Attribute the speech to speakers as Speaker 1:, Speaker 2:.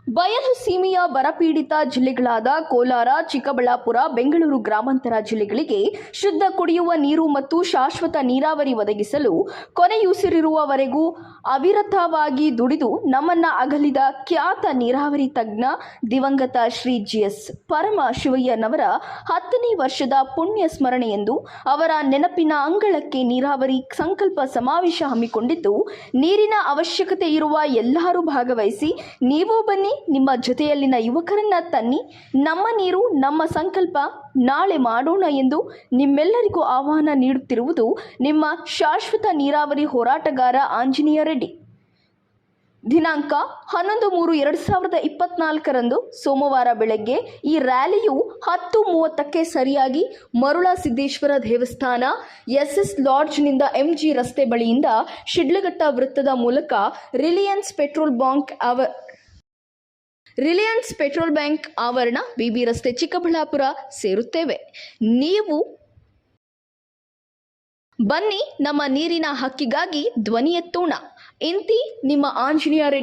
Speaker 1: ಬಯಲು ಸೀಮೆಯ ಬರಪೀಡಿತ ಜಿಲ್ಲೆಗಳಾದ ಕೋಲಾರ, ಚಿಕ್ಕಬಳ್ಳಾಪುರ, ಬೆಂಗಳೂರು ಗ್ರಾಮಾಂತರ ಜಿಲ್ಲೆಗಳಿಗೆ ಶುದ್ಧ ಕುಡಿಯುವ ನೀರು ಮತ್ತು ಶಾಶ್ವತ ನೀರಾವರಿ ಒದಗಿಸಲು ಕೊನೆಯುಸಿರಿರುವವರೆಗೂ ಅವಿರತವಾಗಿ ದುಡಿದು ನಮ್ಮನ್ನ ಅಗಲಿದ ಖ್ಯಾತ ನೀರಾವರಿ ತಜ್ಞ ದಿವಂಗತ ಶ್ರೀ ಜಿಎಸ್ ಪರಮಶಿವಯ್ಯನವರ 10ನೇ ವರ್ಷದ ಪುಣ್ಯ ಸ್ಮರಣೆಯೆಂದು ಅವರ ನೆನಪಿನ ಅಂಗಳಕ್ಕೆ ನೀರಾವರಿ ಸಂಕಲ್ಪ ಸಮಾವೇಶ ಹಮ್ಮಿಕೊಂಡಿದ್ದು, ನೀರಿನ ಅವಶ್ಯಕತೆ ಇರುವ ಎಲ್ಲರೂ ಭಾಗವಹಿಸಿ, ನೀವು ಬನ್ನಿ, ನಿಮ್ಮ ಜೊತೆಯಲ್ಲಿನ ಯುವಕರನ್ನ ತನ್ನಿ, ನಮ್ಮ ನೀರು ನಮ್ಮ ಸಂಕಲ್ಪ, ನಾಳೆ ಮಾಡೋಣ ಎಂದು ನಿಮ್ಮೆಲ್ಲರಿಗೂ ಆಹ್ವಾನ ನೀಡುತ್ತಿರುವುದು ನಿಮ್ಮ ಶಾಶ್ವತ ನೀರಾವರಿ ಹೋರಾಟಗಾರ ಆಂಜನೇಯ ರೆಡ್ಡಿ. ದಿನಾಂಕ 11/3/2024 ಸೋಮವಾರ ಬೆಳಗ್ಗೆ ಈ ರ್ಯಾಲಿಯು 10:30ಕ್ಕೆ ಸರಿಯಾಗಿ ಮರುಳಸಿದ್ದೇಶ್ವರ ದೇವಸ್ಥಾನ, ಎಸ್ಎಸ್ ಲಾಡ್ಜ್ನಿಂದ ಎಂಜಿ ರಸ್ತೆ ಬಳಿಯಿಂದ ಶಿಡ್ಲಘಟ್ಟ ವೃತ್ತದ ಮೂಲಕ ರಿಲಯನ್ಸ್ ಪೆಟ್ರೋಲ್ ಬ್ಯಾಂಕ್ ಆವರಣ, ಬಿಬಿ ರಸ್ತೆ, ಚಿಕ್ಕಬಳ್ಳಾಪುರ ಸೇರುತ್ತೇವೆ. ನೀವು ಬನ್ನಿ, ನಮ್ಮ ನೀರಿನ ಹಕ್ಕಿಗಾಗಿ ಧ್ವನಿ ಎತ್ತೋಣ. ಇಂತಿ ನಿಮ್ಮ ಆಂಜನೇಯ ರೆಡ್ಡಿ.